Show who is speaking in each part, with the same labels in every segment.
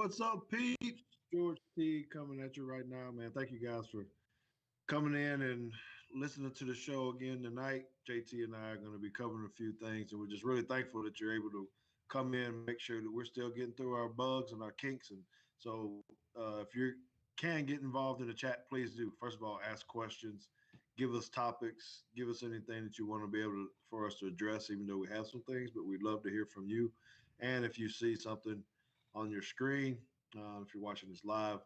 Speaker 1: What's up, peeps? George Teague coming at you right now, man. Thank you guys for coming in and listening to the show again tonight. JT and I are going to be covering a few things, and we're just really thankful that you're able to come in and make sure that we're still getting through our bugs and our kinks. And so if you can get involved in the chat, please do. First of all, ask questions, give us topics, give us anything that you want to be able to, for us to address, even though we have some things, but we'd love to hear from you. And if you see something on your screen, if you're watching this live,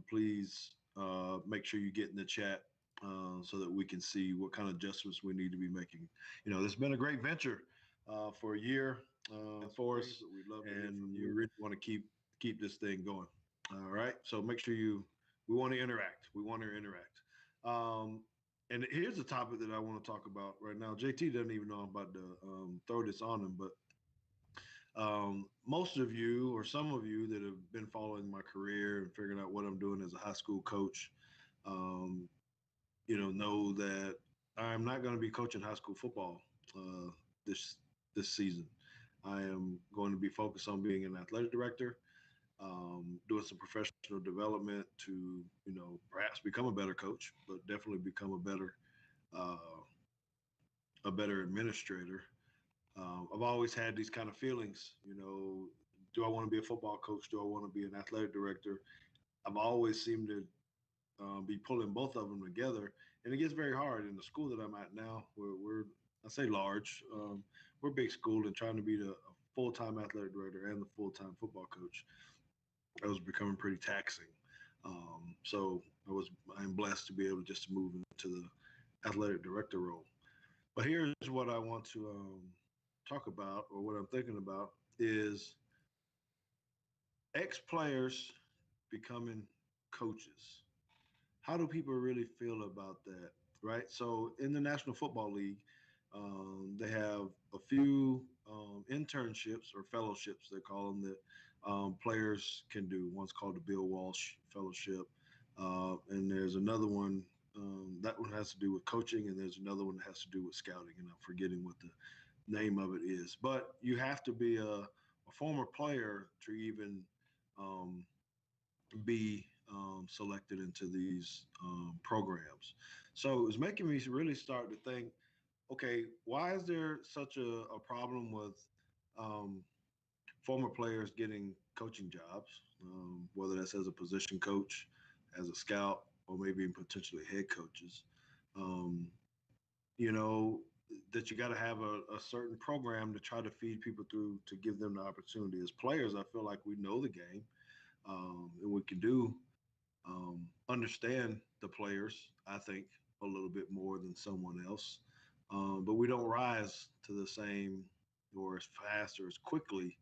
Speaker 1: please make sure you get in the chat so that we can see what kind of adjustments we need to be making. You know, this has been a great venture for a year for us, we'd love to hear from you. Really want to keep this thing going. All right, so make sure we want to interact. We want to interact. And here's a topic that I want to talk about right now. JT doesn't even know I'm about to throw this on him, but most of you or some of you that have been following my career and figuring out what I'm doing as a high school coach, know that I'm not going to be coaching high school football this season. I am going to be focused on being an athletic director, doing some professional development to, perhaps become a better coach, but definitely become a better administrator. I've always had these kind of feelings, do I want to be a football coach? Do I want to be an athletic director? I've always seemed to be pulling both of them together. And it gets very hard in the school that I'm at now. I say large. We're a big school, and trying to be a full-time athletic director and the full-time football coach, that was becoming pretty taxing. So I'm blessed to be able just to move into the athletic director role. But here's what I want to talk about, or what I'm thinking about, is ex-players becoming coaches. How do people really feel about that, right? So in the National Football League, they have a few internships or fellowships, they call them, that players can do. One's called the Bill Walsh Fellowship, and there's another one. That one has to do with coaching, and there's another one that has to do with scouting, and I'm forgetting what the name of it is. But you have to be a former player to even be selected into these programs. So it was making me really start to think, okay, why is there such a problem with former players getting coaching jobs, whether that's as a position coach, as a scout, or maybe even potentially head coaches? That you got to have a certain program to try to feed people through to give them the opportunity. As players, I feel like we know the game, and we can understand the players, I think, a little bit more than someone else. But we don't rise to the same or as fast or as quickly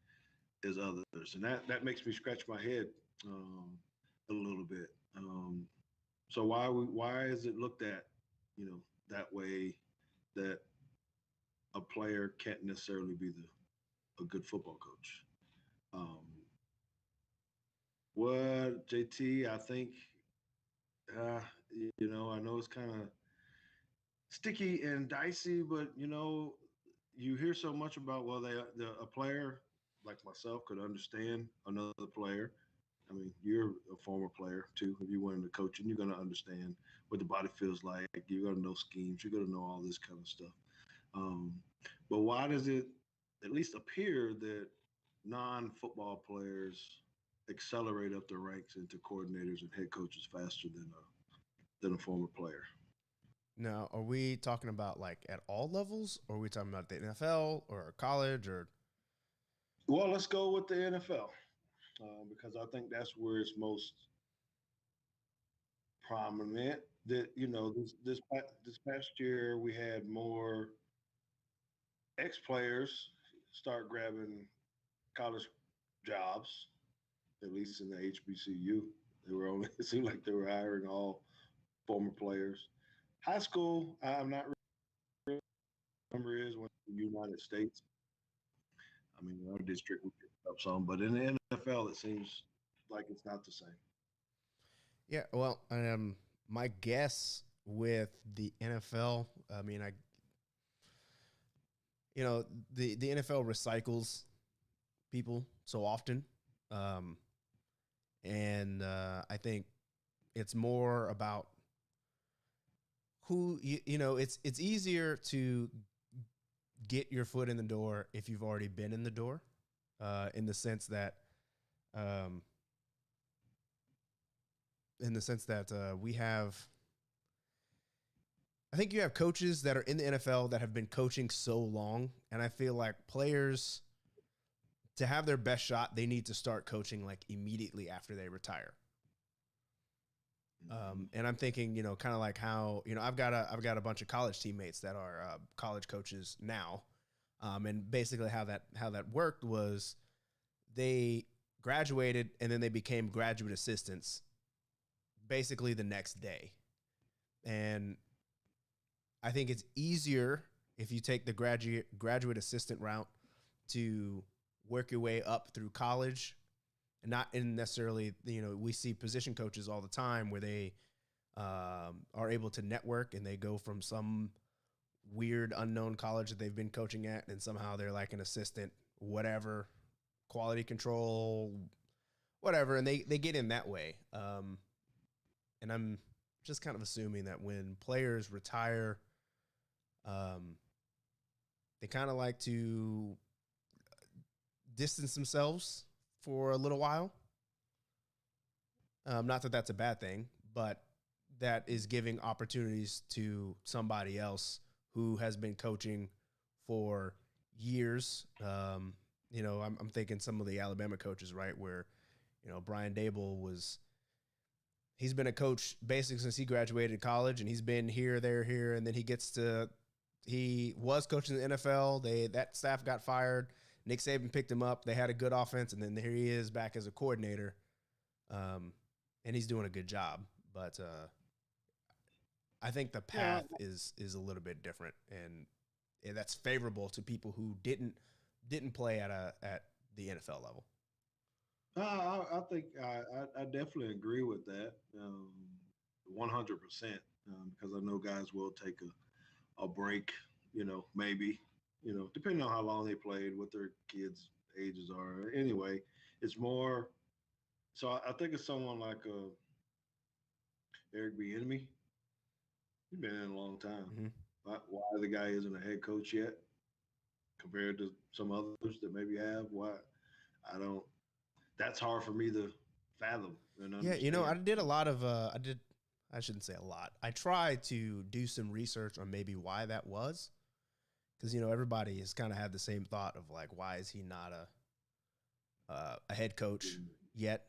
Speaker 1: as others. And that makes me scratch my head a little bit. So why is it looked at, that way, that a player can't necessarily be a good football coach? What, JT, I think, I know it's kind of sticky and dicey, but, you hear so much about, well, a player like myself could understand another player. I mean, you're a former player, too. If you went into coaching, you're going to understand what the body feels like. You're going to know schemes. You're going to know all this kind of stuff. But why does it at least appear that non-football players accelerate up the ranks into coordinators and head coaches faster than a former player?
Speaker 2: Now, are we talking about like at all levels, or are we talking about the NFL or college, or?
Speaker 1: Well, let's go with the NFL because I think that's where it's most prominent. That this past year we had more ex-players start grabbing college jobs, at least in the HBCU. It seemed like they were hiring all former players. High school, I'm not really number is when the United States. I mean, our district we picked up some, but in the NFL, it seems like it's not the same.
Speaker 2: Yeah, well, my guess with the NFL, I mean, the NFL recycles people so often. And I think it's more about who it's easier to get your foot in the door if you've already been in the door, in the sense that um, we have. I think you have coaches that are in the NFL that have been coaching so long, and I feel like players, to have their best shot, they need to start coaching like immediately after they retire. And I'm thinking, kind of like how, I've got a bunch of college teammates that are college coaches now, and basically how that worked was they graduated and then they became graduate assistants basically the next day. And I think it's easier if you take the graduate assistant route to work your way up through college, and not in necessarily, we see position coaches all the time where they are able to network and they go from some weird unknown college that they've been coaching at, and somehow they're like an assistant, whatever, quality control, whatever, and they get in that way. And I'm just kind of assuming that when players retire, they kind of like to distance themselves for a little while. Not that that's a bad thing, but that is giving opportunities to somebody else who has been coaching for years. I'm thinking some of the Alabama coaches, right, where, Brian Dable he's been a coach basically since he graduated college, and he's been here, there, here, and then he was coaching the NFL. That staff got fired. Nick Saban picked him up. They had a good offense, and then here he is back as a coordinator, and he's doing a good job. But I think the path is a little bit different, and that's favorable to people who didn't play at the NFL level.
Speaker 1: I think I definitely agree with that, 100%. Because I know guys will take a break, maybe, depending on how long they played, what their kids' ages are. Anyway, it's more. So I think it's someone like Eric Bieniemy. He's been in a long time.
Speaker 2: Mm-hmm.
Speaker 1: Why the guy isn't a head coach yet, compared to some others that maybe have? Why? I don't. That's hard for me to fathom and
Speaker 2: Yeah,
Speaker 1: understand.
Speaker 2: I did a lot of I shouldn't say a lot. I tried to do some research on maybe why that was, because everybody has kind of had the same thought of like, why is he not a head coach yet?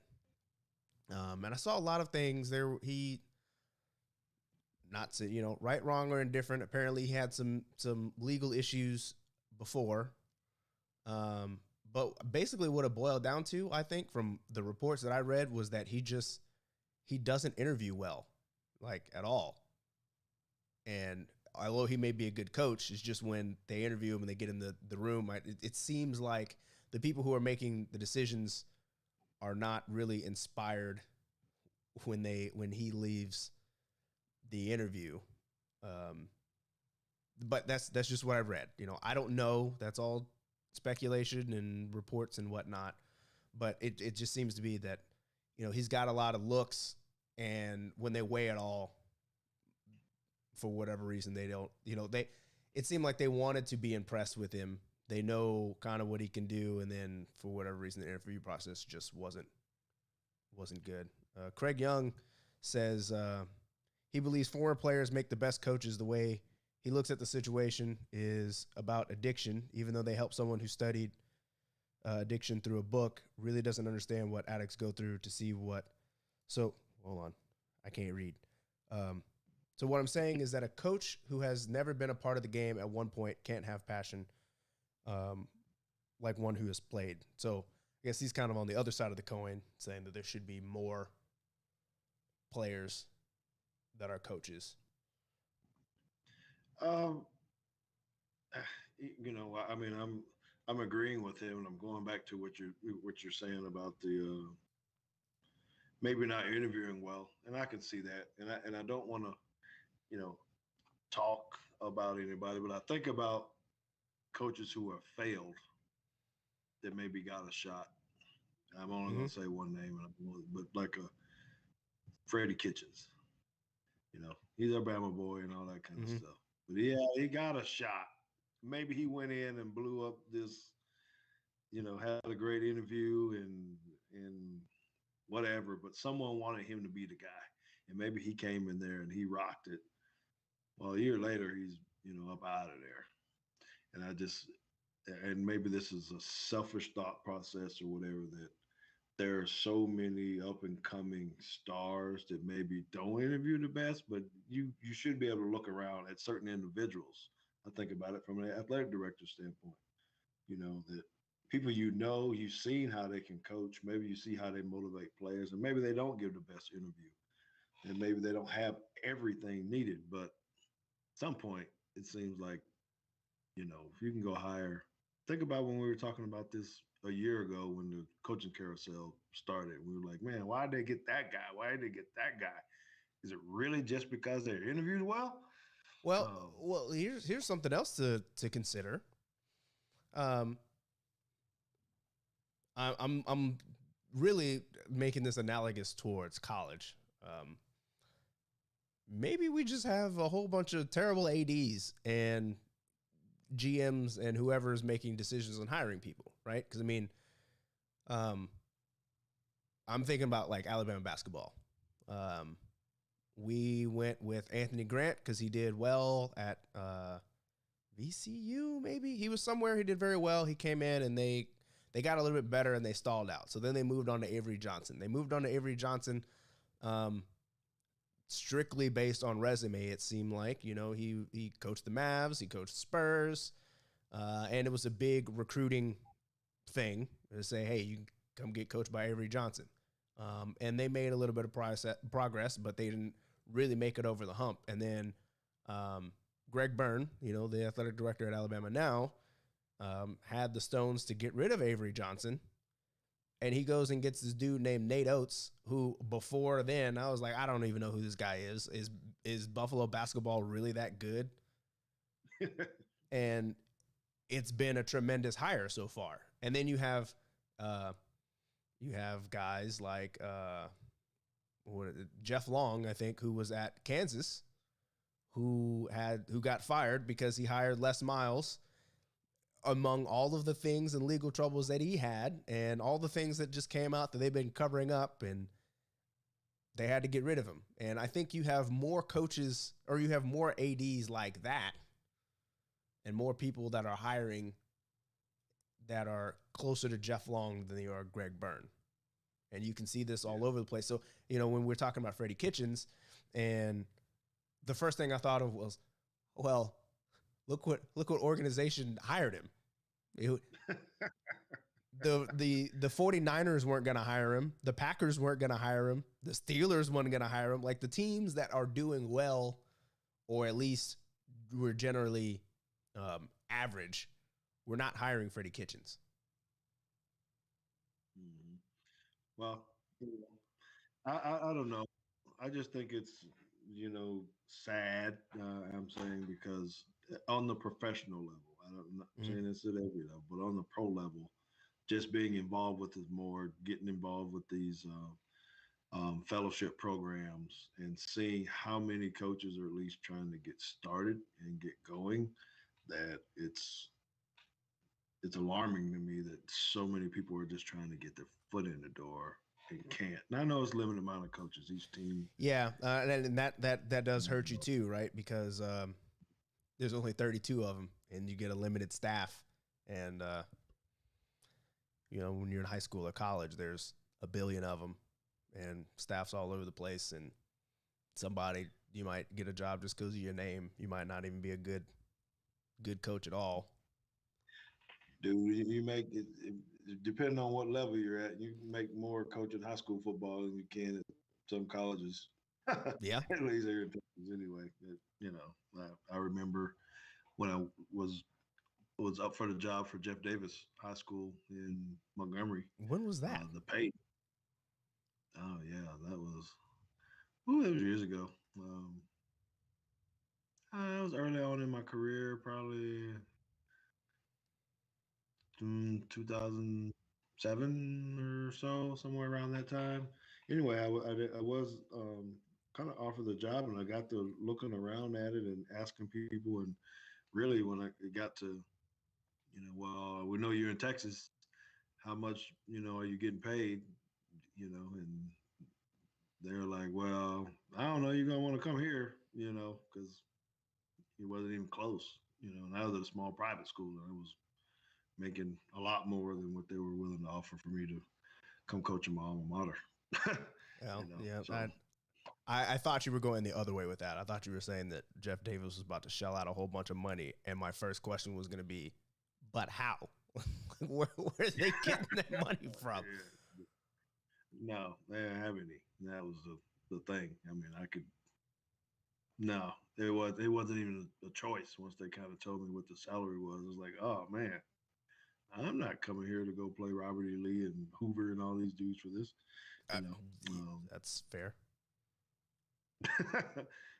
Speaker 2: And I saw a lot of things there. He, not to right, wrong, or indifferent. Apparently, he had some legal issues before. But basically, what it boiled down to, I think, from the reports that I read, was that he doesn't interview well, like at all. And although he may be a good coach, it's just when they interview him and they get in the room, it seems like the people who are making the decisions are not really inspired when he leaves the interview. But that's just what I've read. I don't know. That's all speculation and reports and whatnot. But it just seems to be that, he's got a lot of looks, and when they weigh it all, for whatever reason, they don't, it seemed like they wanted to be impressed with him. They know kind of what he can do. And then for whatever reason, the interview process just wasn't good. Craig Young says he believes former players make the best coaches. The way he looks at the situation is about addiction, even though they help someone who studied addiction through a book, really doesn't understand what addicts go through to see what. So hold on, I can't read. So what I'm saying is that a coach who has never been a part of the game at one point can't have passion like one who has played. So I guess he's kind of on the other side of the coin, saying that there should be more players that are coaches.
Speaker 1: I mean, I'm agreeing with him, and I'm going back to what you're saying about the maybe not interviewing well, and I can see that, and I don't want to, talk about anybody, but I think about coaches who have failed that maybe got a shot I'm only
Speaker 2: Mm-hmm.
Speaker 1: going to say one name, but like a Freddie Kitchens. He's a Bama boy and all that kind of
Speaker 2: Mm-hmm.
Speaker 1: stuff. But yeah, he got a shot. Maybe he went in and blew up this, had a great interview and whatever, but someone wanted him to be the guy. And maybe he came in there and he rocked it. Well, a year later, he's, up out of there. And and maybe this is a selfish thought process or whatever, that there are so many up and coming stars that maybe don't interview the best, but you should be able to look around at certain individuals. I think about it from an athletic director standpoint. That people, you've seen how they can coach. Maybe you see how they motivate players, and maybe they don't give the best interview, and maybe they don't have everything needed. But at some point, it seems like if you can go higher. Think about when we were talking about this a year ago when the coaching carousel started. We were like, man, why did they get that guy? Why did they get that guy? Is it really just because they're interviewed well?
Speaker 2: Well,
Speaker 1: Um,
Speaker 2: well, here's something else to consider. Um, I'm really making this analogous towards college. Maybe we just have a whole bunch of terrible ads and GMs and whoever's making decisions on hiring people, right? Because I mean, um, I'm thinking about like Alabama basketball. Um, we went with Anthony Grant because he did well at VCU. Maybe he was somewhere. He did very well. He came in and they got a little bit better and they stalled out. So then they moved on to Avery Johnson. They moved on to Avery Johnson. Strictly based on resume, it seemed like he coached the Mavs, he coached Spurs, and it was a big recruiting thing to say, hey, you can come get coached by Avery Johnson. And they made a little bit of progress, but they didn't really make it over the hump. And then Greg Byrne, the athletic director at Alabama now, had the stones to get rid of Avery Johnson. And he goes and gets this dude named Nate Oates, who before then I was like, I don't even know who this guy is. Is Buffalo basketball really that good? And it's been a tremendous hire so far. And then you have guys like Jeff Long, I think, who was at Kansas, who got fired because he hired Les Miles, among all of the things and legal troubles that he had and all the things that just came out that they've been covering up, and they had to get rid of him. And I think you have more coaches, or you have more ADs like that, and more people that are hiring that are closer to Jeff Long than they are Greg Byrne. And you can see this all over the place. So, when we're talking about Freddie Kitchens, and the first thing I thought of was, well, look what organization hired him. The 49ers weren't going to hire him. The Packers weren't going to hire him. The Steelers weren't going to hire him. Like the teams that are doing well, or at least were generally average, we're not hiring Freddie Kitchens.
Speaker 1: Mm-hmm. Well, I don't know. I just think it's sad. I'm saying because on the professional level, I'm not saying this at every level, but on the pro level, just being involved with it more, getting involved with these fellowship programs, and seeing how many coaches are at least trying to get started and get going. That it's alarming to me that so many people are just trying to get their foot in the door and can't. And I know it's a limited amount of coaches each team.
Speaker 2: Yeah, and that does hurt you too, right? Because there's only 32 of them, and you get a limited staff. And when you're in high school or college, there's a billion of them, and staffs all over the place. And you might get a job just because of your name. You might not even be a good coach at all.
Speaker 1: Dude, you make it, depending on what level you're at, you can make more coaching high school football than you can at some colleges.
Speaker 2: Yeah.
Speaker 1: At least here in Texas, anyway. I remember when I was up for the job for Jeff Davis High School in Montgomery.
Speaker 2: When was that?
Speaker 1: The pay. Oh yeah, that was years ago. I was early on in my career, probably 2007, 7 or so, somewhere around that time. Anyway, I was kind of offered the job, and I got to looking around at it and asking people. And really, when it got to, well, we know you're in Texas. How much, are you getting paid? And they're like, well, I don't know. You're gonna want to come here, because it wasn't even close. And I was at a small private school, and I was making a lot more than what they were willing to offer for me to come coach in my alma mater.
Speaker 2: Well, yeah,
Speaker 1: So
Speaker 2: I thought you were going the other way with that. I thought you were saying that Jeff Davis was about to shell out a whole bunch of money, and my first question was going to be, but how? where are they getting that money from?
Speaker 1: Yeah. No, they didn't have any. That was the thing. I mean, I could. No, it wasn't even a choice. Once they kind of told me what the salary was, it was like, oh man, I'm not coming here to go play Robert E. Lee and Hoover and all these dudes for this.
Speaker 2: Uh,
Speaker 1: You know,
Speaker 2: that's fair.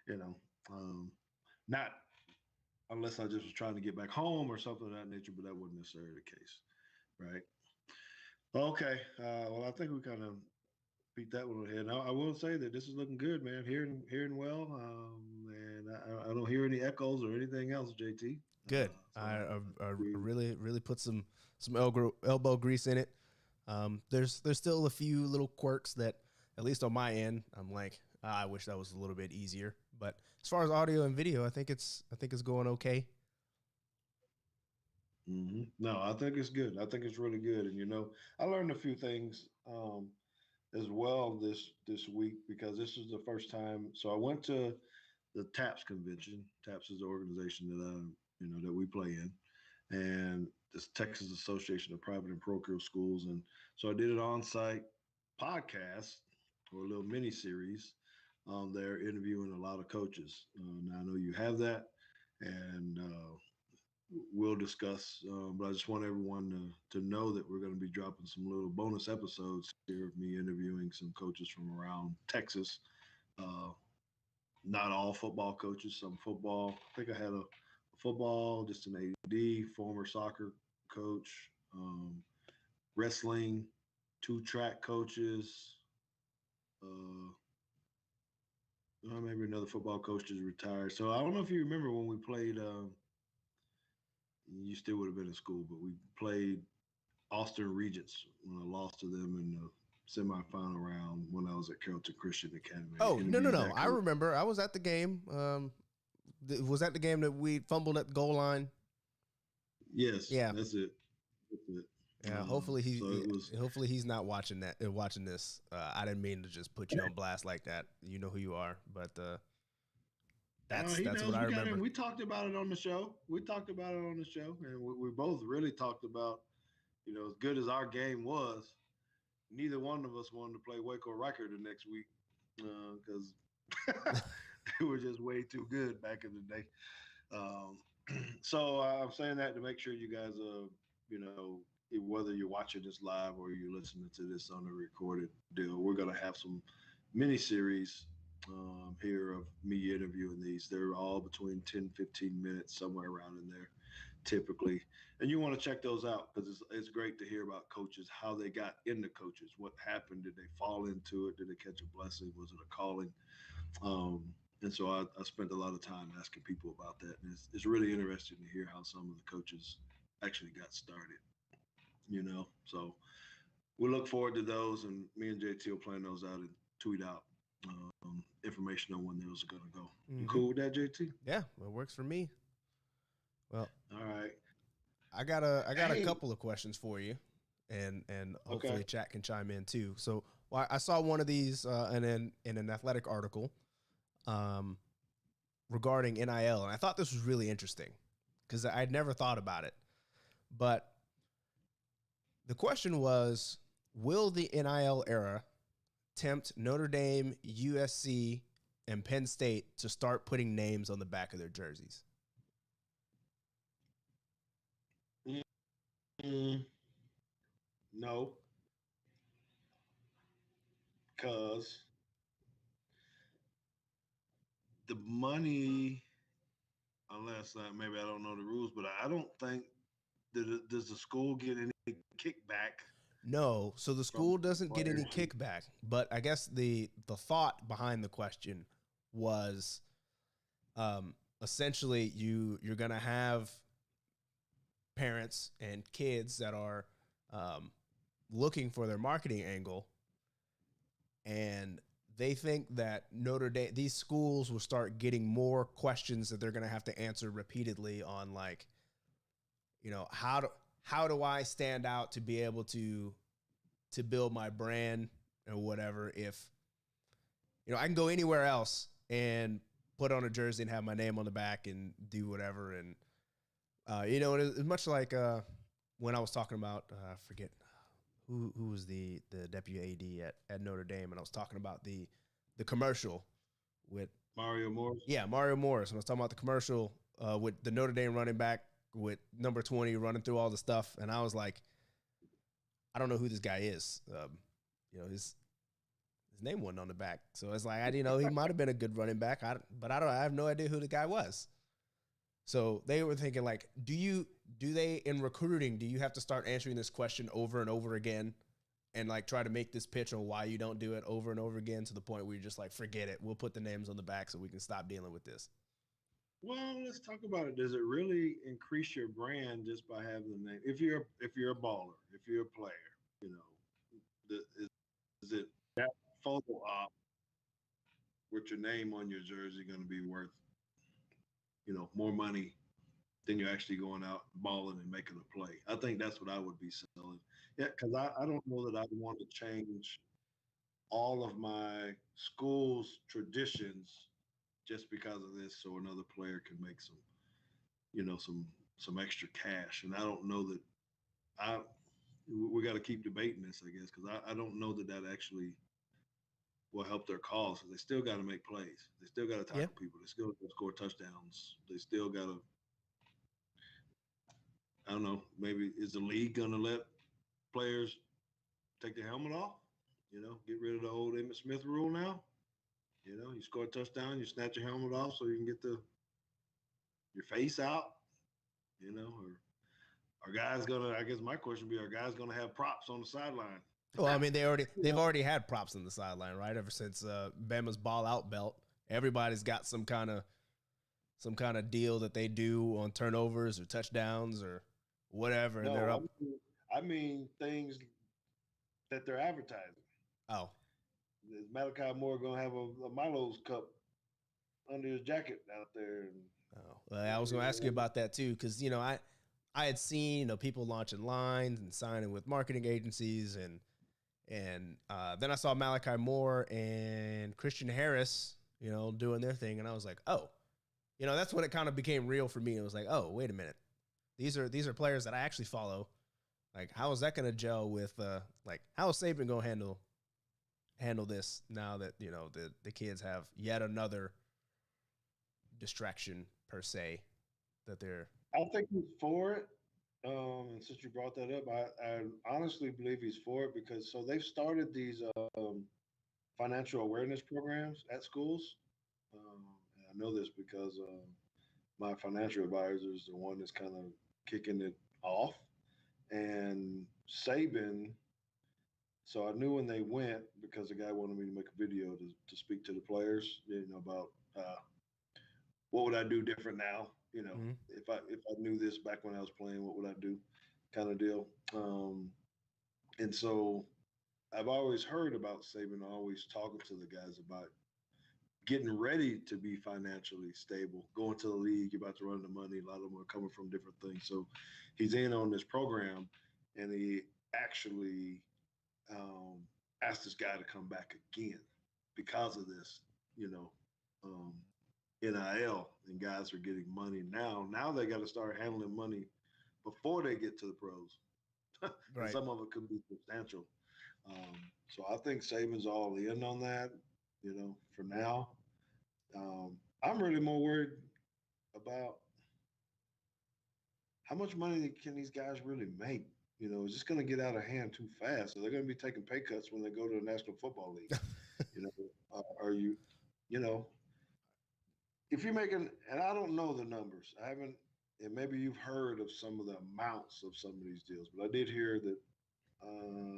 Speaker 1: you know, not unless I just was trying to get back home or something of that nature, but that wasn't necessarily the case, right? Okay, well, I think we kind of beat that one ahead. Now, I will say that this is looking good, man. Hearing well, and I don't hear any echoes or anything else, JT.
Speaker 2: Good.
Speaker 1: So
Speaker 2: I really put some elbow grease in it. There's still a few little quirks that, at least on my end, I'm like, I wish that was a little bit easier. But as far as audio and video, I think it's going okay.
Speaker 1: Mm-hmm. No, I think it's good. I think it's really good. And I learned a few things as well this week because this is the first time. So I went to the TAPS convention. TAPS is the organization that we play in, and this Texas Association of Private and Parochial Schools. And so I did an on-site podcast or a little mini series. There interviewing a lot of coaches. Now I know you have that, and we'll discuss. But I just want everyone to know that we're going to be dropping some little bonus episodes here of me interviewing some coaches from around Texas. Uh, Not all football coaches, some football. I think I had a football, just an AD, former soccer coach, wrestling, 2 track coaches. Uh, Maybe another football coach is retired. So I don't know if you remember when we played. You still would have been in school, but we played Austin Regents when I lost to them in the semifinal round when I was at Carrollton Christian Academy.
Speaker 2: Oh, no. I remember. I was at the game. Was that the game that we fumbled at the goal line?
Speaker 1: Yes.
Speaker 2: Yeah.
Speaker 1: That's it. That's it.
Speaker 2: Yeah. Hopefully hopefully he's not watching this. I didn't mean to just put you on blast like that. You know who you are, but that's what I remember.
Speaker 1: We talked about it on the show. And we both really talked about, as good as our game was, neither one of us wanted to play Waco Riker the next week because they were just way too good back in the day. So I'm saying that to make sure you guys, whether you're watching this live or you're listening to this on a recorded deal, we're going to have some mini series here of me interviewing these. They're all between 10, 15 minutes, somewhere around in there, typically. And you want to check those out because it's great to hear about coaches, how they got into coaches, what happened, did they fall into it, did they catch a blessing, was it a calling? And so I spent a lot of time asking people about that. And it's really interesting to hear how some of the coaches actually got started, So we look forward to those. And me and JT will plan those out and tweet out information on when those are going to go. Mm-hmm. You cool with that, JT?
Speaker 2: Yeah, it works for me. Well,
Speaker 1: all right.
Speaker 2: I got a couple of questions for you, and hopefully chat can chime in too. So I saw one of these in an athletic article regarding NIL, and I thought this was really interesting because I'd never thought about it. But the question was, will the NIL era tempt Notre Dame, USC, and Penn State to start putting names on the back of their jerseys?
Speaker 1: No, because the money, unless maybe I don't know the rules, but I don't think does the school get any kickback
Speaker 2: No, so the
Speaker 1: from
Speaker 2: school doesn't get any
Speaker 1: players?
Speaker 2: kickback, but I guess the thought behind the question was essentially you're gonna have parents and kids that are um, looking for their marketing angle, and they think that Notre Dame, these schools will start getting more questions that they're gonna have to answer repeatedly on, like, how do I stand out to be able to build my brand or whatever, if I can go anywhere else and put on a jersey and have my name on the back and do whatever. And it's much like when I was talking about I forget who was the deputy AD at Notre Dame, and I was talking about the commercial with
Speaker 1: Mario Morris.
Speaker 2: yeah, Mario Morris. And I was talking about the commercial with the Notre Dame running back with number 20 running through all the stuff, and I was like, I don't know who this guy is. His name wasn't on the back, so it's like he might have been a good running back. But I have no idea who the guy was. So they were thinking, like, do they in recruiting, do you have to start answering this question over and over again, and like try to make this pitch on why you don't do it over and over again to the point where you're just like, forget it, we'll put the names on the back so we can stop dealing with this.
Speaker 1: Well, let's talk about it. Does it really increase your brand just by having the name? If you're a baller, if you're a player, is it that photo op with your name on your jersey going to be worth more money than you're actually going out balling and making a play? I think that's what I would be selling. Yeah, because I don't know that I want to change all of my school's traditions just because of this, so another player can make some extra cash. And I don't know that I we got to keep debating this, I guess, because I don't know that actually will help their cause. They still got to make plays. They still got to tackle people. They still got to score touchdowns. They still got to. I don't know. Maybe is the league going to let players take their helmet off? Get rid of the old Emmitt Smith rule now. You score a touchdown, you snatch your helmet off so you can get your face out. Or are guys gonna? I guess my question would be: are guys gonna have props on the sideline?
Speaker 2: Well, I mean, they've already had props on the sideline, right? Ever since Bama's ball out belt, everybody's got some kind of deal that they do on turnovers or touchdowns or whatever, and they're up.
Speaker 1: I mean things that they're advertising.
Speaker 2: Oh,
Speaker 1: is Malachi Moore gonna have a Milo's cup under his jacket out there?
Speaker 2: Oh, well, I was gonna ask you about that too, because I had seen people launching lines and signing with marketing agencies, and then I saw Malachi Moore and Christian Harris, doing their thing, and I was like, oh, that's when it kind of became real for me. It was like, oh, wait a minute, these are players that I actually follow. Like, how is that going to gel with like, how is Saban going to handle this now that the kids have yet another distraction per se that they're.
Speaker 1: I think he's for it. And since you brought that up, I honestly believe he's for it because they've started these financial awareness programs at schools. And I know this because my financial advisor is the one that's kind of kicking it off. And Saban, so I knew when they went because the guy wanted me to make a video to speak to the players, about what would I do different now?
Speaker 2: Mm-hmm.
Speaker 1: If I knew this back when I was playing, what would I do? Kind of deal. And so I've always heard about Saban always talking to the guys about getting ready to be financially stable, going to the league, you're about to run the money. A lot of them are coming from different things. So he's in on this program, and he actually asked this guy to come back again because of this, NIL, and guys are getting money now. Now they got to start handling money before they get to the pros.
Speaker 2: Right.
Speaker 1: Some of it could be substantial. So I think Saban's all in on that, for now. I'm really more worried about how much money can these guys really make? Is this going to get out of hand too fast? So they're going to be taking pay cuts when they go to the National Football League. Are you, if you're making, and I don't know the numbers, I haven't, and maybe you've heard of some of the amounts of some of these deals, but I did hear that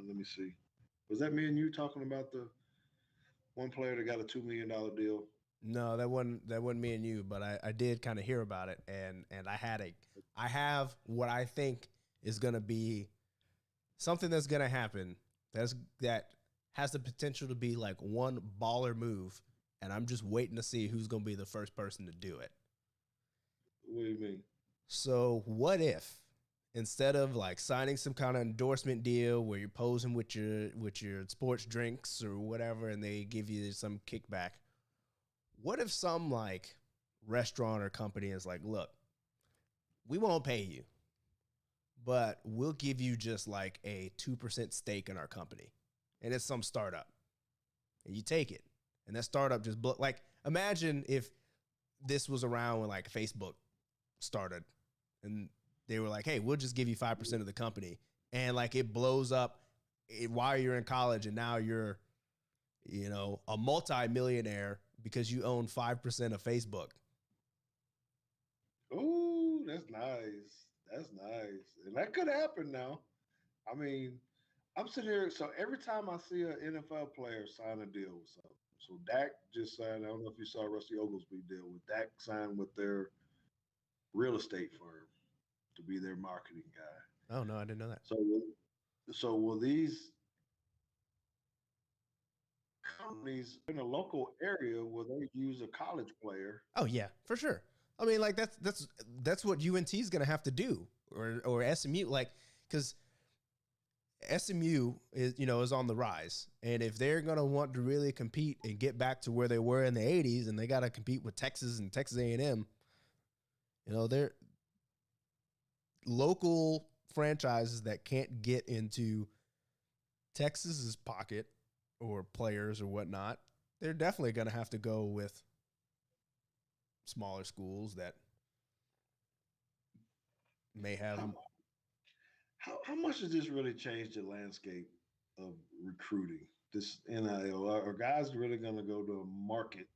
Speaker 1: Let me see. Was that me and you talking about the one player that got a $2 million deal?
Speaker 2: No, that wasn't me and you, but I did kind of hear about it, and I have what I think is gonna be something that's gonna happen that has the potential to be like one baller move, and I'm just waiting to see who's gonna be the first person to do it.
Speaker 1: What do you mean?
Speaker 2: So what if instead of like signing some kind of endorsement deal where you're posing with your sports drinks or whatever, and they give you some kickback, what if some like restaurant or company is like, look, we won't pay you, but we'll give you just like a 2% stake in our company. And it's some startup. And you take it. And that startup just like imagine if this was around when like Facebook started and they were like, hey, we'll just give you 5% of the company. And like it blows up while you're in college and now you're, a multi-millionaire because you own 5% of Facebook.
Speaker 1: Oh, that's nice. That's nice. And that could happen now. I mean, I'm sitting here. So every time I see an NFL player sign a deal with something, so Dak just signed. I don't know if you saw Rusty Oglesby deal with Dak signed with their real estate firm to be their marketing guy.
Speaker 2: Oh, no, I didn't know that.
Speaker 1: So will these companies in a local area will they use a college player?
Speaker 2: Oh yeah, for sure. I mean, like that's what UNT is going to have to do, or SMU, like because SMU is on the rise, and if they're going to want to really compete and get back to where they were in the '80s, and they got to compete with Texas and Texas A&M, they're local franchises that can't get into Texas's pocket or players or whatnot. They're definitely going to have to go with smaller schools that may have.
Speaker 1: How much does this really change the landscape of recruiting? This NIL, are guys really going to go to a market?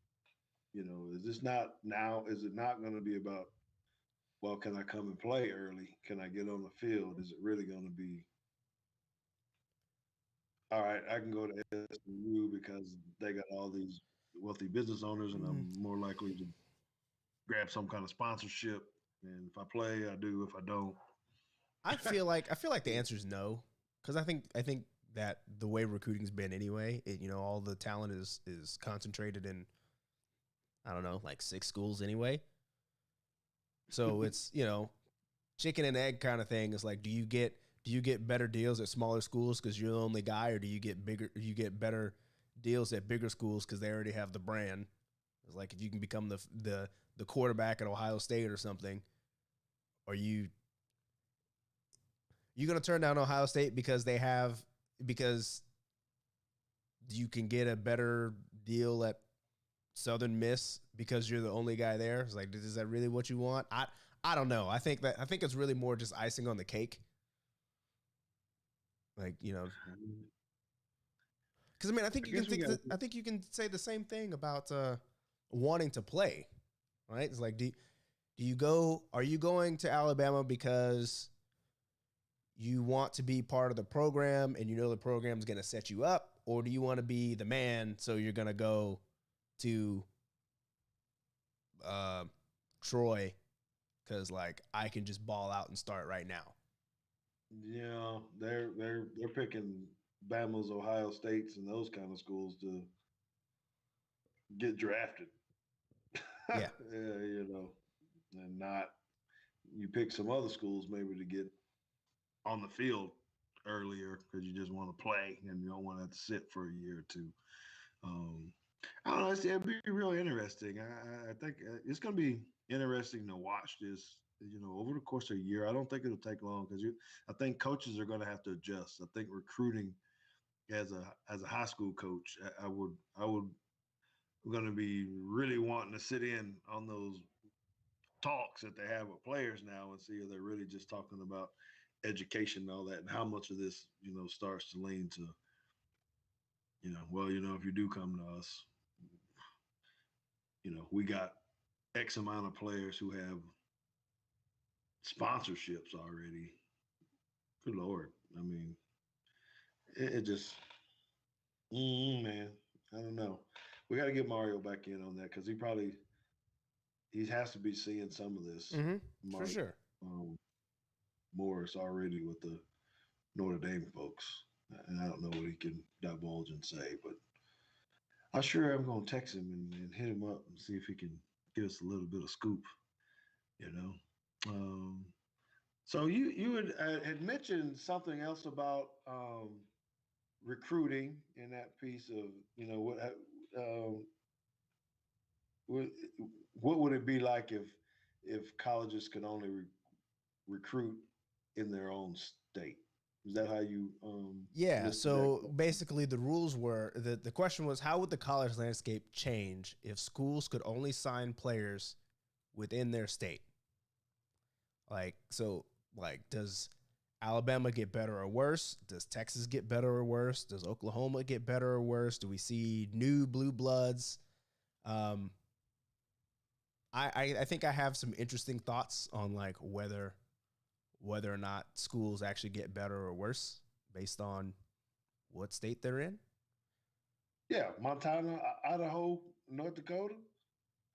Speaker 1: Is this not now? Is it not going to be about, well, can I come and play early? Can I get on the field? Is it really going to be, all right, I can go to SMU because they got all these wealthy business owners and I'm more likely to grab some kind of sponsorship. And if I play, I do. If I don't,
Speaker 2: I feel like the answer is no, because I think that the way recruiting's been anyway, all the talent is concentrated in, I don't know, like 6 schools anyway. So it's chicken and egg kind of thing. It's like, do you get better deals at smaller schools because you're the only guy, or do you get better deals at bigger schools because they already have the brand? It's like if you can become the quarterback at Ohio State or something, are you going to turn down Ohio State because you can get a better deal at Southern Miss because you're the only guy there? It's like, is that really what you want? I don't know. I think it's really more just icing on the cake. Like, because I mean, I think you can say the same thing about wanting to play, right? It's like, are you going to Alabama because you want to be part of the program and the program is going to set you up, or do you want to be the man, so you're going to go to Troy because like I can just ball out and start right now?
Speaker 1: Yeah, they're picking Bama's, Ohio States, and those kind of schools to get drafted.
Speaker 2: Yeah.
Speaker 1: Yeah, and not you pick some other schools maybe to get on the field earlier because you just want to play and you don't want to have to sit for a year or two. Um, I don't know. It'd be real interesting. I think it's going to be interesting to watch this. Over the course of a year, I don't think it'll take long because I think coaches are going to have to adjust. I think recruiting as a high school coach, I would we're going to be really wanting to sit in on those talks that they have with players now and see if they're really just talking about education and all that, and how much of this starts to lean to well, if you do come to us, we got X amount of players who have sponsorships already. Good Lord. I mean, it just, man, I don't know. We got to get Mario back in on that because he has to be seeing some of this,
Speaker 2: Mm-hmm. For
Speaker 1: Mario
Speaker 2: sure.
Speaker 1: um, Morris already with the Notre Dame folks, and I don't know what he can divulge and say, but I sure am going to text him and hit him up and see if he can give us a little bit of scoop. You know. Um, so you had mentioned something else about recruiting in that piece of um, what what would it be like if colleges could only recruit in their own state? Is that how you
Speaker 2: Yeah.
Speaker 1: listed that
Speaker 2: So
Speaker 1: question?
Speaker 2: basically, the rules were the question was, how would the college landscape change if schools could only sign players within their state? Like, so, like, does Alabama get better or worse? Does Texas get better or worse? Does Oklahoma get better or worse? Do we see new blue bloods? Um, I think I have some interesting thoughts on like whether or not schools actually get better or worse based on what state they're in.
Speaker 1: Yeah, Montana, Idaho, North Dakota.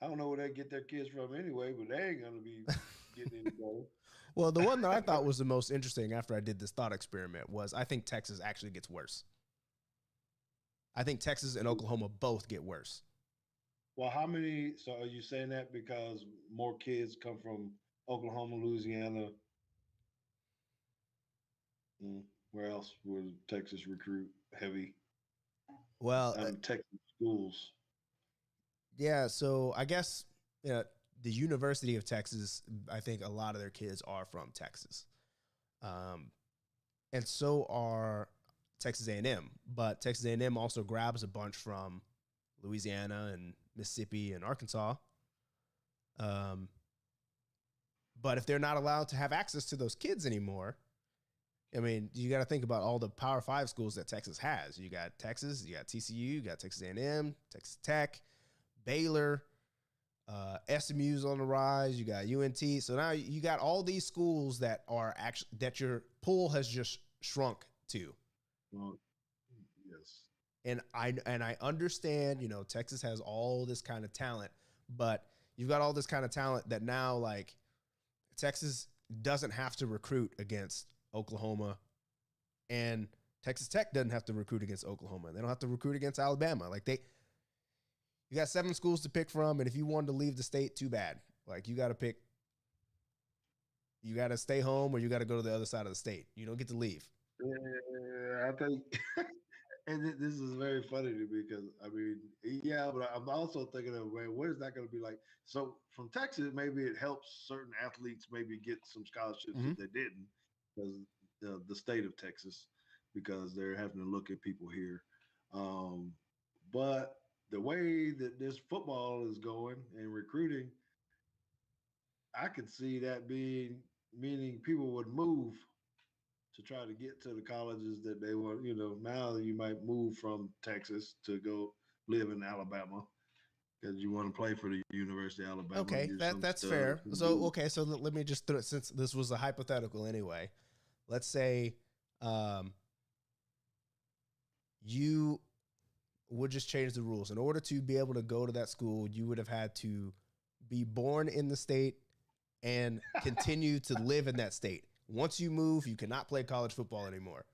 Speaker 1: I don't know where they get their kids from anyway, but they ain't gonna be getting any better.
Speaker 2: Well, the one that I thought was the most interesting after I did this thought experiment was I think Texas actually gets worse. I think Texas and Oklahoma both get worse.
Speaker 1: Well, how many? So are you saying that because more kids come from Oklahoma, Louisiana? Mm, where else would Texas recruit heavy?
Speaker 2: Well,
Speaker 1: Texas schools.
Speaker 2: yeah, so I guess the University of Texas, I think a lot of their kids are from Texas. Um, and so are Texas A&M, but Texas A&M also grabs a bunch from Louisiana and Mississippi and Arkansas. Um, but if they're not allowed to have access to those kids anymore, I mean, you got to think about all the Power Five schools that Texas has. You got Texas, you got TCU, you got Texas A&M, Texas Tech, Baylor, SMU's on the rise. You got UNT. So now you got all these schools that are actually that your pool has just shrunk to.
Speaker 1: Well, yes.
Speaker 2: And I understand, Texas has all this kind of talent, but you've got all this kind of talent that now like Texas doesn't have to recruit against Oklahoma, and Texas Tech doesn't have to recruit against Oklahoma. They don't have to recruit against Alabama. You got 7 schools to pick from, and if you wanted to leave the state, too bad. Like you got to pick. You got to stay home, or you got to go to the other side of the state. You don't get to leave.
Speaker 1: Yeah, I think, and this is very funny to me because I mean, yeah, but I'm also thinking of, man, what is that going to be like? So from Texas, maybe it helps certain athletes maybe get some scholarships
Speaker 2: Mm-hmm.
Speaker 1: if they didn't, because the state of Texas, because they're having to look at people here. Um, but the way that this football is going and recruiting, I could see that being meaning people would move to try to get to the colleges that they want. Now you might move from Texas to go live in Alabama because you want to play for the University of Alabama and
Speaker 2: Okay,
Speaker 1: you're some
Speaker 2: that's
Speaker 1: stud or
Speaker 2: fair.
Speaker 1: some
Speaker 2: So
Speaker 1: dude.
Speaker 2: okay, so let me just throw it, since this was a hypothetical anyway. Let's say um, you would just change the rules. In order to be able to go to that school, you would have had to be born in the state and continue to live in that state. Once you move, you cannot play college football anymore.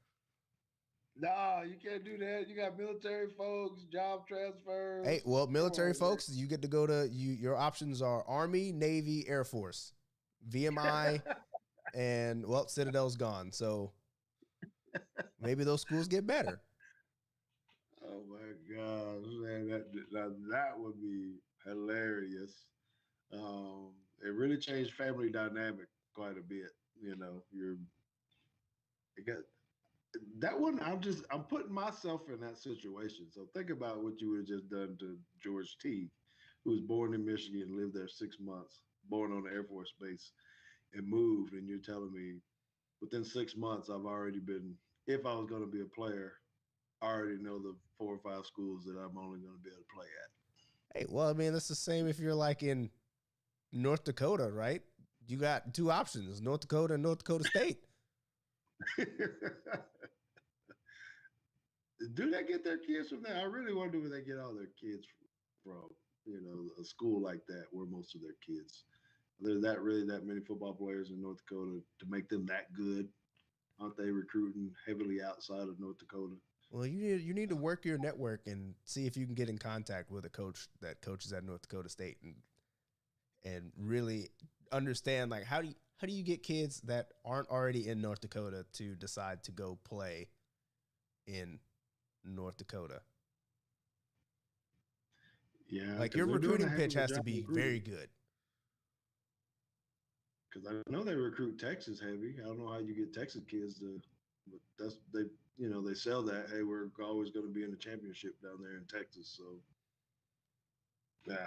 Speaker 1: Nah, you can't do that. You got military folks, job transfers.
Speaker 2: Hey, well,
Speaker 1: Come
Speaker 2: military
Speaker 1: on, man.
Speaker 2: folks, you get to go to you. Your options are Army, Navy, Air Force, VMI, and well, Citadel's gone. So maybe those schools get better.
Speaker 1: Oh my gosh, man, that would be hilarious. It really changed family dynamic quite a bit. It got that one. I'm putting myself in that situation. So think about what you would have just done to George Teague, who was born in Michigan, lived there 6 months, born on the Air Force Base, and moved. And you're telling me within 6 months, I've already been. If I was going to be a player, I already know the 4 or 5 schools that I'm only going to be able to play
Speaker 2: Hey, well, I mean, that's the same if you're like in North Dakota, right? You got 2 options: North Dakota and North Dakota State.
Speaker 1: at. do they get their kids from there? I really wonder where they get all their kids from. You know, a school like that where most of their kids. There's that really that many football players in North Dakota to make them that good. Aren't they recruiting heavily outside of North Dakota?
Speaker 2: Well, you need to work your network and see if you can get in contact with a coach that coaches at North Dakota State and really understand like how do you get kids that aren't already in North Dakota to decide to go play in North Dakota?
Speaker 1: Yeah,
Speaker 2: like your recruiting pitch has to be very good.
Speaker 1: Because I know they recruit Texas heavy. I don't know how you get Texas kids to, but that's they. You know, they sell that. Hey, we're always going to be in the championship down there in Texas. So, yeah,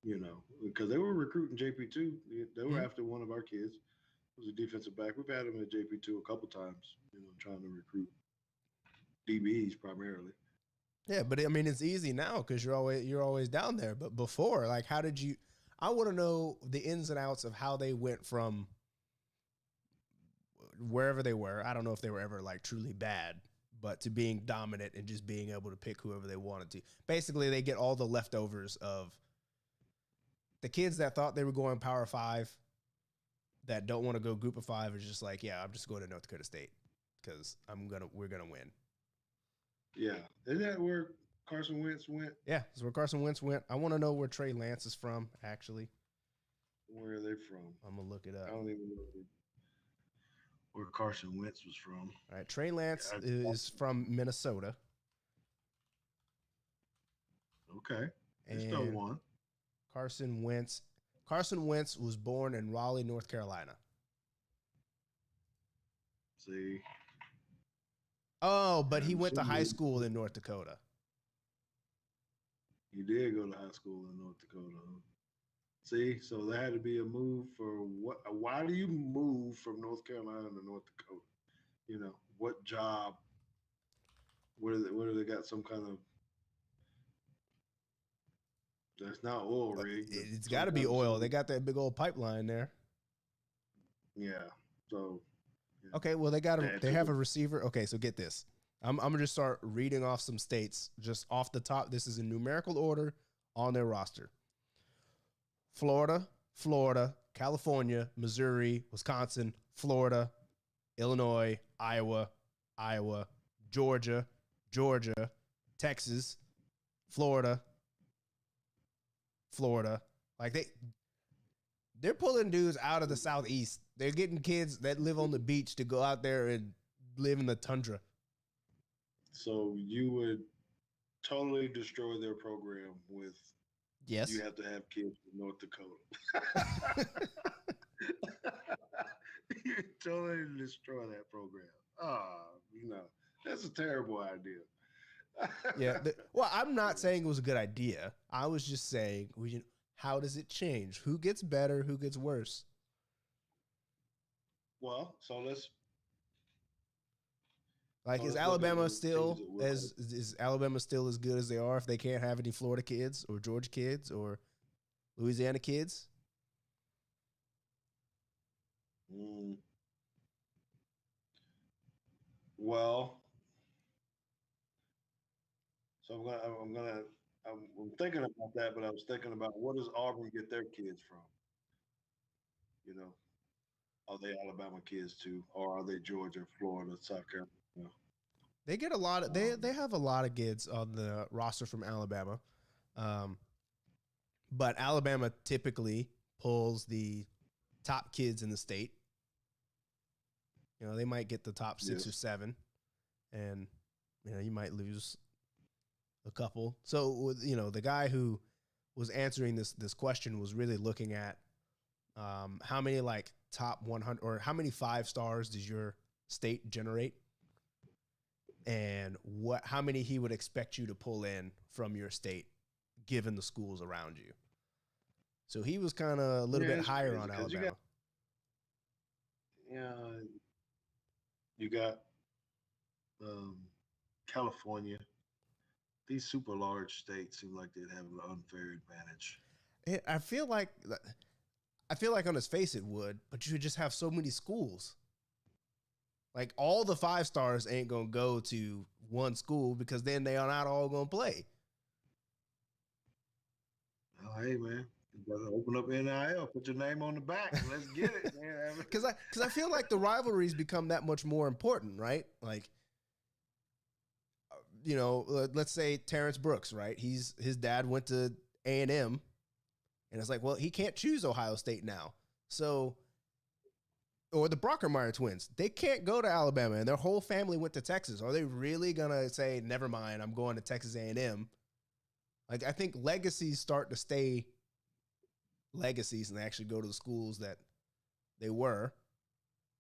Speaker 1: you know, because they were recruiting JP2. They were after one of our kids. It was a defensive back. We've had him at JP2 a couple times. You know, trying to recruit DBs primarily.
Speaker 2: Yeah, but I mean, it's easy now because you're always down there. But before, like, how did you? I want to know the ins and outs of how they went from wherever they were. I don't know if they were ever like truly bad, but to being dominant and just being able to pick whoever they wanted to. Basically, they get all the leftovers of the kids that thought they were going Power 5 that don't want to go Group of 5 is just like, yeah, I'm just going to North Dakota State because we're gonna win.
Speaker 1: Yeah, isn't that where Carson Wentz went?
Speaker 2: Yeah, that's where Carson Wentz went. I want to know where Trey Lance is from, actually.
Speaker 1: Where are they from?
Speaker 2: I'm gonna look it up.
Speaker 1: I don't even know where Carson Wentz was from.
Speaker 2: All right, Trey Lance is from Minnesota.
Speaker 1: Okay, he still won.
Speaker 2: Carson Wentz was born in Raleigh, North Carolina.
Speaker 1: See.
Speaker 2: Oh, but he went to high school in North Dakota.
Speaker 1: He did go to high school in North Dakota. See, so there had to be a move for what? Why do you move from North Carolina to North Dakota? You know, what job? What do they got? Some kind of that's not oil rig.
Speaker 2: It's got to be oil. They got that big old pipeline there.
Speaker 1: Yeah. So. Yeah.
Speaker 2: Okay, well they have a receiver. Okay, so get this. I'm gonna just start reading off some states just off the top. This is in numerical order on their roster: Florida, California, Missouri, Wisconsin, Florida, Illinois, Iowa, Georgia, Texas, Florida. Like they're pulling dudes out of the Southeast. They're getting kids that live on the beach to go out there and live in the tundra.
Speaker 1: So you would totally destroy their program with
Speaker 2: yes.
Speaker 1: You have to have kids from North Dakota. You totally destroy that program. That's a terrible idea.
Speaker 2: Yeah. Well, I'm not saying it was a good idea. I was just saying, how does it change? Who gets better? Who gets worse?
Speaker 1: Well, so let's.
Speaker 2: Like, is Alabama still as good as they are if they can't have any Florida kids or Georgia kids or Louisiana kids?
Speaker 1: Well, so I'm thinking about that, but I was thinking about what does Auburn get their kids from? You know, are they Alabama kids too, or are they Georgia, Florida, South Carolina?
Speaker 2: They get a lot of they have a lot of kids on the roster from Alabama, but Alabama typically pulls the top kids in the state. You know, they might get the top 6 or 7, and you might lose a couple. So the guy who was answering this question was really looking at how many like top 100 or how many 5 stars does your state generate? And how many he would expect you to pull in from your state, given the schools around you. So he was kind of a little bit higher on Alabama.
Speaker 1: You got California. These super large states seem like they'd have an unfair advantage.
Speaker 2: I feel like on its face it would, but you would just have so many schools. Like all the 5 stars ain't gonna go to one school because then they are not all going to play.
Speaker 1: Oh, hey, man. You better open up NIL, put your name on the back, and let's get it, man.
Speaker 2: Because I feel like the rivalries become that much more important, right? Like, let's say Terrence Brooks, right? His dad went to A&M, and it's like, well, he can't choose Ohio State now. So, or the Brockermeyer twins, they can't go to Alabama, and their whole family went to Texas. Are they really gonna say, never mind, I'm going to Texas A&M? Like, I think legacies start to stay legacies, and they actually go to the schools that they were,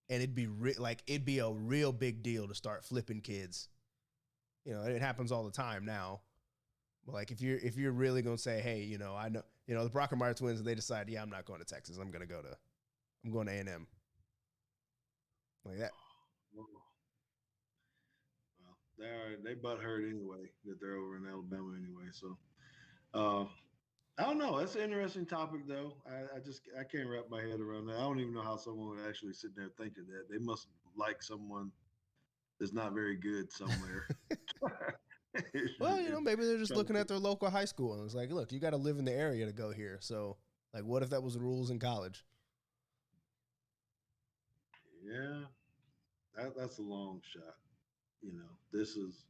Speaker 2: and it'd be a real big deal to start flipping kids. It happens all the time now. But like, if you're really gonna say, hey, I know, the Brockermeyer twins, they decide, yeah, I'm not going to Texas. I'm going to A&M. Like that.
Speaker 1: Well, they butt hurt anyway that they're over in Alabama anyway. So I don't know. That's an interesting topic though. I can't wrap my head around that. I don't even know how someone would actually sit there thinking that. They must like someone that's not very good somewhere.
Speaker 2: Well, maybe they're just looking at their local high school and it's like, look, you got to live in the area to go here. So like, what if that was the rules in college?
Speaker 1: Yeah, that's a long shot. This is,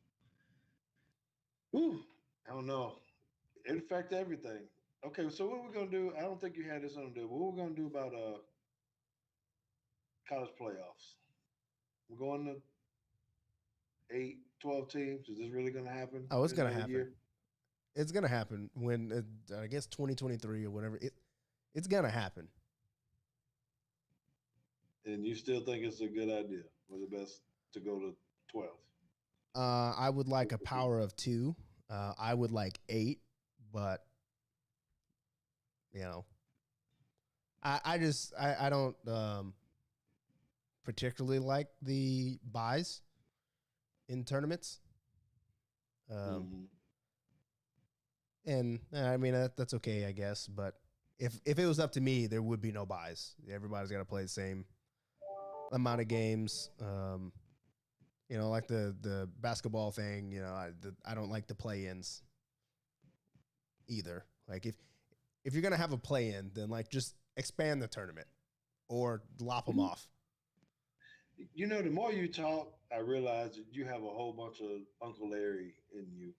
Speaker 1: whew, I don't know. It affects everything. Okay, so what we're gonna do? I don't think you had this on there. What we're gonna do about college playoffs? We're going to 8, 12 teams. Is this really gonna happen?
Speaker 2: Oh, it's gonna happen. It's gonna happen when I guess 2023 or whatever. It's gonna happen.
Speaker 1: And you still think it's a good idea, or the best to go to 12?
Speaker 2: I would like a power of 2. I would like 8, but I don't particularly like the buys in tournaments. And I mean that's okay, I guess. But if it was up to me, there would be no buys. Everybody's got to play the same amount of games. Like the basketball thing. I don't like the play-ins either. Like if you're gonna have a play-in, then like just expand the tournament or lop them off.
Speaker 1: The more you talk, I realize that you have a whole bunch of Uncle Larry in you.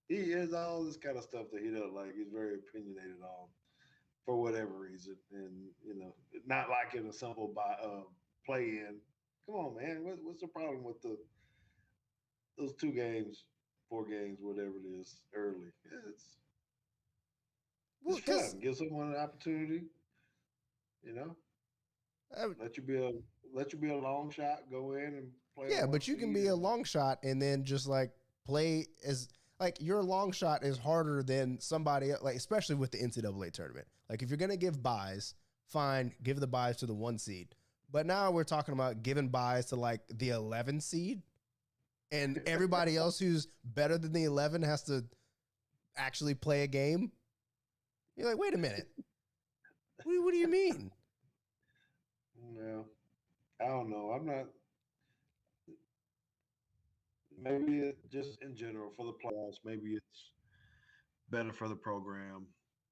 Speaker 1: He has all this kind of stuff that he doesn't like. He's very opinionated on, for whatever reason, and not liking a simple play-in. Come on, man. What's the problem with those 2 games, 4 games, whatever it is, early? It's fun. Give someone an opportunity. Let you be a long shot. Go in and play.
Speaker 2: Yeah, but you can be a long shot and then just like play as like your long shot is harder than somebody like, especially with the NCAA tournament. Like if you're gonna give buys, fine, give the buys to the 1 seed. But now we're talking about giving buys to like the 11 seed, and everybody else who's better than the 11 has to actually play a game. You're like, wait a minute. What do you mean?
Speaker 1: No, I don't know. I'm not. Maybe it just in general for the playoffs. Maybe it's better for the program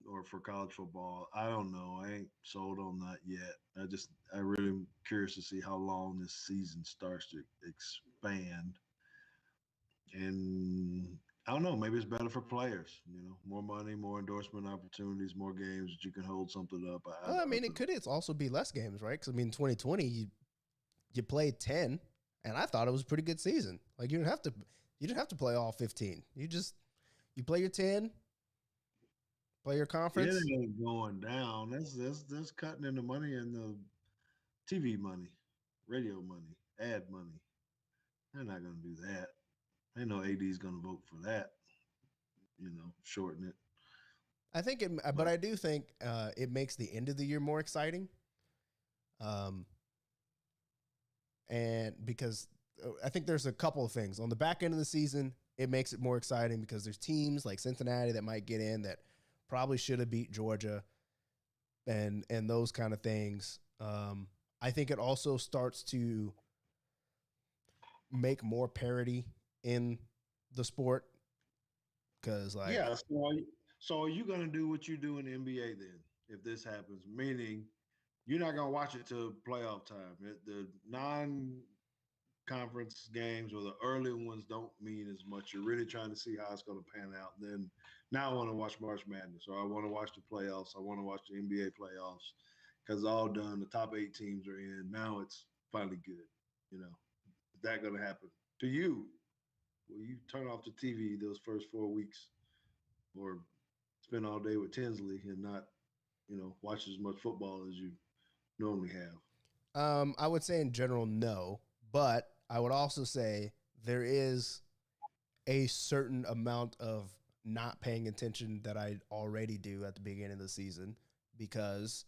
Speaker 1: or for college football. I don't know. I ain't sold on that yet. I really am curious to see how long this season starts to expand. And I don't know. Maybe it's better for players. More money, more endorsement opportunities, more games that you can hold something up.
Speaker 2: I mean, it could also be less games, right? Because I mean, 2020 you played 10, and I thought it was a pretty good season. Like you didn't have to play all 15. You play your 10, play your conference.
Speaker 1: It ain't going down. That's cutting into money and the TV money, radio money, ad money. They're not going to do that. I know AD is going to vote for that. Shorten it.
Speaker 2: I think but I do think it makes the end of the year more exciting. And because I think there's a couple of things on the back end of the season, it makes it more exciting because there's teams like Cincinnati that might get in that probably should have beat Georgia and those kind of things. I think it also starts to make more parity in the sport because like
Speaker 1: Yeah. So are you going to do what you do in the NBA then if this happens? Meaning you're not going to watch it till playoff time. The non-conference games or the early ones don't mean as much. You're really trying to see how it's going to pan out. Then now I want to watch March Madness, or I want to watch the playoffs. I want to watch the NBA playoffs because it's all done. The top 8 teams are in. Now it's finally good. You know, is that going to happen to you? Will you turn off the TV those first 4 weeks, or spend all day with Tinsley and not, watch as much football as you normally have?
Speaker 2: I would say in general no, but I would also say there is a certain amount of not paying attention that I already do at the beginning of the season because,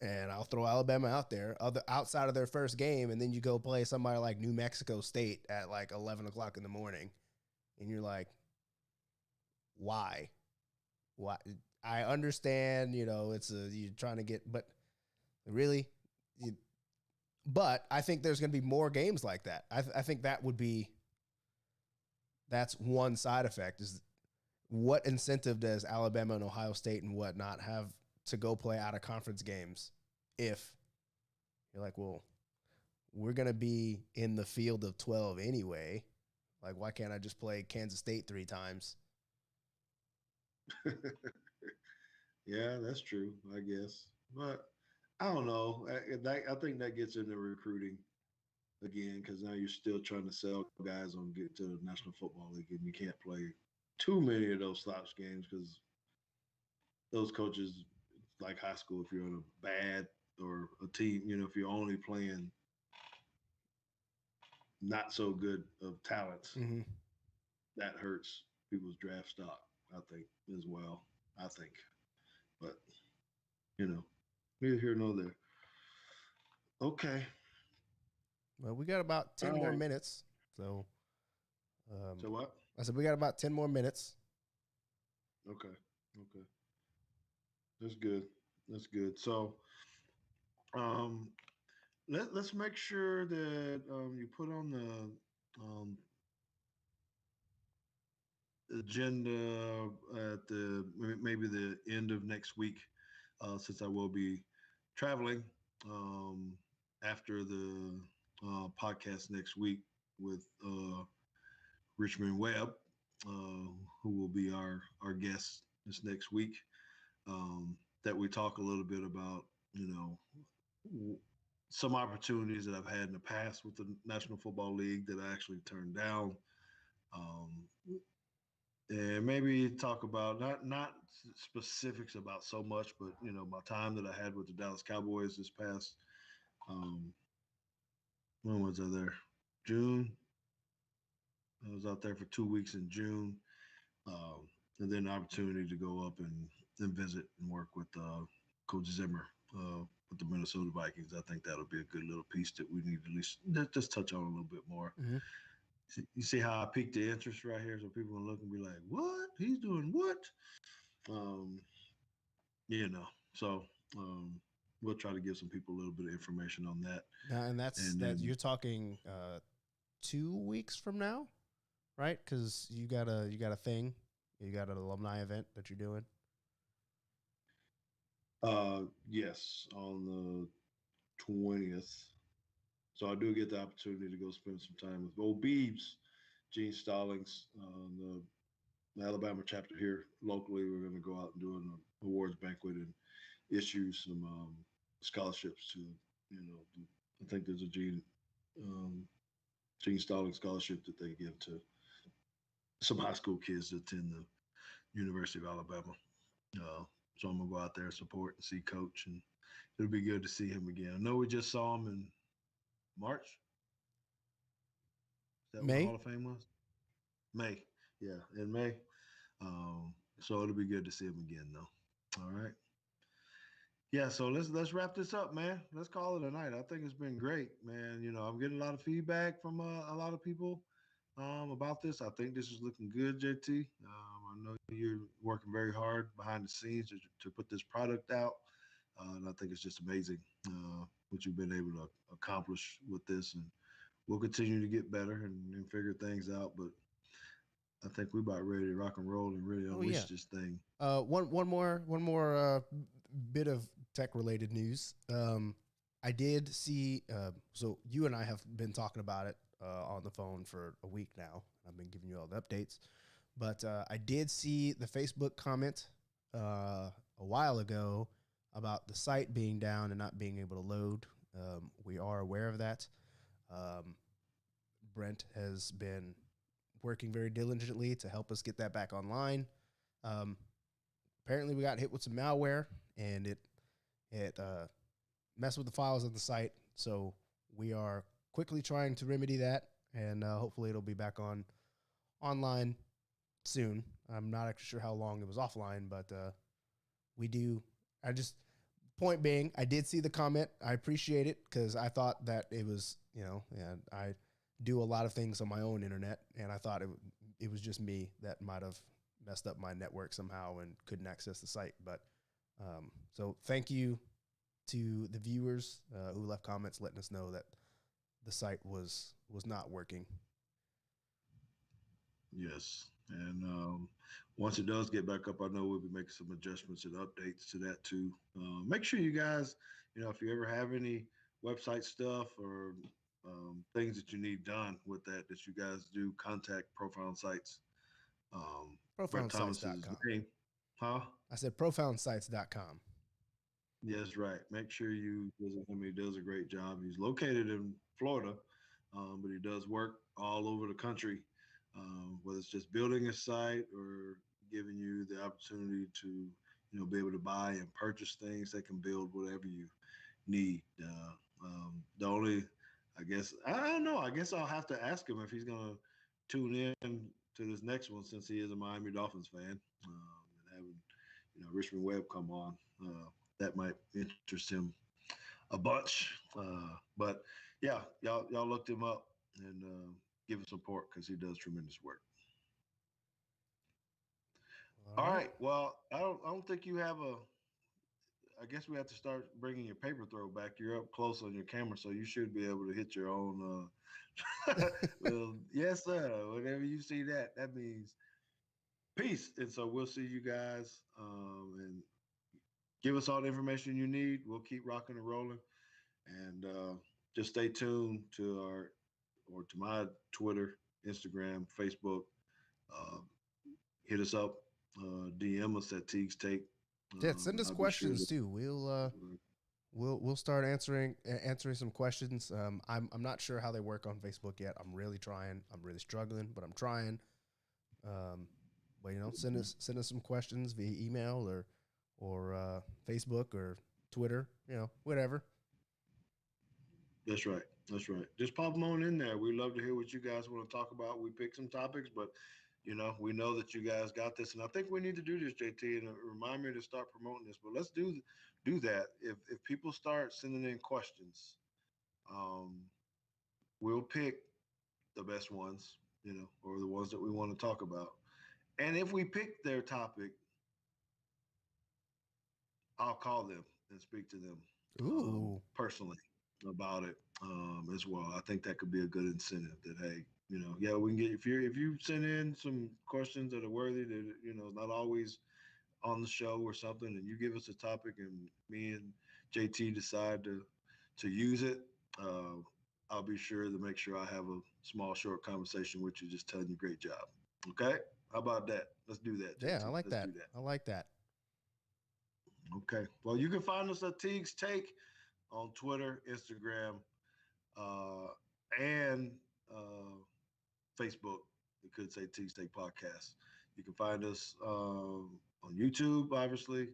Speaker 2: and I'll throw Alabama out there, outside of their first game, and then you go play somebody like New Mexico State at like 11 o'clock in the morning, and you're like, why? Why? I understand, you're trying to get, but really, you, but I think there's going to be more games like that. I think that's one side effect is what incentive does Alabama and Ohio State and whatnot have to go play out of conference games if you're like, well, we're going to be in the field of 12 anyway. Like, why can't I just play Kansas State 3 times?
Speaker 1: Yeah, that's true, I guess. But I don't know. I think that gets into recruiting again because now you're still trying to sell guys on get to the National Football League, and you can't play too many of those slouch games because those coaches, like high school, if you're on a bad or a team, if you're only playing not so good of talents,
Speaker 2: Mm-hmm.
Speaker 1: that hurts people's draft stock, I think, as well. I think. But, neither here nor there. Okay.
Speaker 2: Well, we got about 10
Speaker 1: All
Speaker 2: more
Speaker 1: right.
Speaker 2: minutes. So,
Speaker 1: So what?
Speaker 2: I said, we got about 10 more minutes.
Speaker 1: Okay. Okay. That's good. That's good. So, um, let's make sure that you put on the agenda at maybe the end of next week, since I will be traveling um, after the podcast next week with Richmond Webb, who will be our guest this next week. That we talk a little bit about, some opportunities that I've had in the past with the National Football League that I actually turned down. Um, and maybe talk about not specifics about so much, but my time that I had with the Dallas Cowboys this past when was I there? June. I was out there for 2 weeks in June, and then the opportunity to go up and visit and work with Coach Zimmer with the Minnesota Vikings. I think that'll be a good little piece that we need to at least just touch on a little bit more.
Speaker 2: Mm-hmm.
Speaker 1: You see how I piqued the interest right here, so people can look and be like, "What? He's doing what?" Um, so we'll try to give some people a little bit of information on that.
Speaker 2: Now, and that's
Speaker 1: And
Speaker 2: that
Speaker 1: then
Speaker 2: you're talking 2 weeks from now, right? Because you got a thing, you got an alumni event that you're doing.
Speaker 1: yes, on the 20th. So I do get the opportunity to go spend some time with old Beebs, Gene Stallings, the Alabama chapter here locally. We're going to go out and do an awards banquet and issue some scholarships to, I think there's a Gene Stallings scholarship that they give to some high school kids that attend the University of Alabama. Uh, so I'm gonna go out there and support and see Coach, and it'll be good to see him again. I know we just saw him in March. Is that when the
Speaker 2: May.
Speaker 1: Hall of Fame was? May. Yeah, in May. So it'll be good to see him again, though. All right. Yeah, so let's wrap this up, man. Let's call it a night. I think it's been great, man. I'm getting a lot of feedback from a lot of people about this. I think this is looking good, JT. I know you're working very hard behind the scenes to put this product out, and I think it's just amazing what you've been able to accomplish with this, and we'll continue to get better and figure things out. But I think we're about ready to rock and roll and really
Speaker 2: Oh
Speaker 1: unleash
Speaker 2: yeah.
Speaker 1: this thing.
Speaker 2: One more bit of tech related news. I did see. So you and I have been talking about it on the phone for a week now. I've been giving you all the updates, but I did see the Facebook comment a while ago about the site being down and not being able to load. We are aware of that. Um, Brent has been working very diligently to help us get that back online. Um, Apparently, we got hit with some malware, and it messed with the files on the site. So we are quickly trying to remedy that, and hopefully, it'll be back online soon. I'm not actually sure how long it was offline, but we do. I just point being, I did see the comment. I appreciate it because I thought that it was, and I do a lot of things on my own internet, and I thought it was just me that might have messed up my network somehow and couldn't access the site. But so thank you to the viewers who left comments letting us know that the site was not working.
Speaker 1: Yes. And once it does get back up, I know we'll be making some adjustments and updates to that too. Make sure you guys, if you ever have any website stuff or things that you need done with that you guys do, contact Profound Sites. Brett Thomas is his
Speaker 2: Profoundsites.com.
Speaker 1: name. Huh?
Speaker 2: I said profoundsites.com.
Speaker 1: Yes, right. Make sure you visit him. He does a great job. He's located in Florida, but he does work all over the country, whether it's just building a site or giving you the opportunity to, be able to buy and purchase things that can build whatever you need. The only, I guess, I don't know. I guess I'll have to ask him if he's going to tune in to this next one since he is a Miami Dolphins fan, and having, Richmond Webb come on. That might interest him a bunch. But yeah, y'all looked him up and give him support because he does tremendous work. All right. Well, I don't think you have a. I guess we have to start bringing your paper throw back. You're up close on your camera, so you should be able to hit your own. Well, yes, sir. Whenever you see that, that means peace. And so we'll see you guys and give us all the information you need. We'll keep rocking and rolling. And just stay tuned to my Twitter, Instagram, Facebook. Uh, Hit us up, DM us at Teague's Take.
Speaker 2: Yeah, send us
Speaker 1: I'll be sure
Speaker 2: questions
Speaker 1: to.
Speaker 2: too. We'll start answering some questions. I'm not sure how they work on Facebook yet. I'm really trying. I'm really struggling, but I'm trying. But send us some questions via email or Facebook or Twitter. Whatever.
Speaker 1: That's right. That's right. Just pop them on in there. We love to hear what you guys want to talk about. We pick some topics, but we know that you guys got this, and I think we need to do this, JT, and remind me to start promoting this. But let's do that. If people start sending in questions, um, we'll pick the best ones, or the ones that we want to talk about. And if we pick their topic, I'll call them and speak to them
Speaker 2: Ooh.
Speaker 1: personally about it as well. I think that could be a good incentive that, hey, yeah, we can get if you send in some questions that are worthy that not always on the show or something, and you give us a topic and me and JT decide to use it, I'll be sure to make sure I have a small short conversation with you, just telling you great job. Okay, how about that? Let's do that, JT.
Speaker 2: Yeah, I like
Speaker 1: Let's
Speaker 2: that.
Speaker 1: do that.
Speaker 2: I like that.
Speaker 1: Okay. Well, you can find us at Teague's Take on Twitter, Instagram, uh, and Facebook. You could say Teague's Take Podcast. You can find us on YouTube, obviously,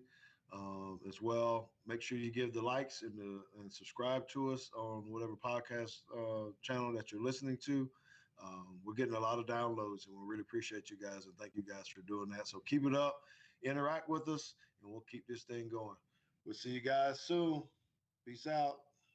Speaker 1: as well. Make sure you give the likes and subscribe to us on whatever podcast channel that you're listening to. We're getting a lot of downloads, and we really appreciate you guys, and thank you guys for doing that. So keep it up, interact with us, and we'll keep this thing going. We'll see you guys soon. Peace out.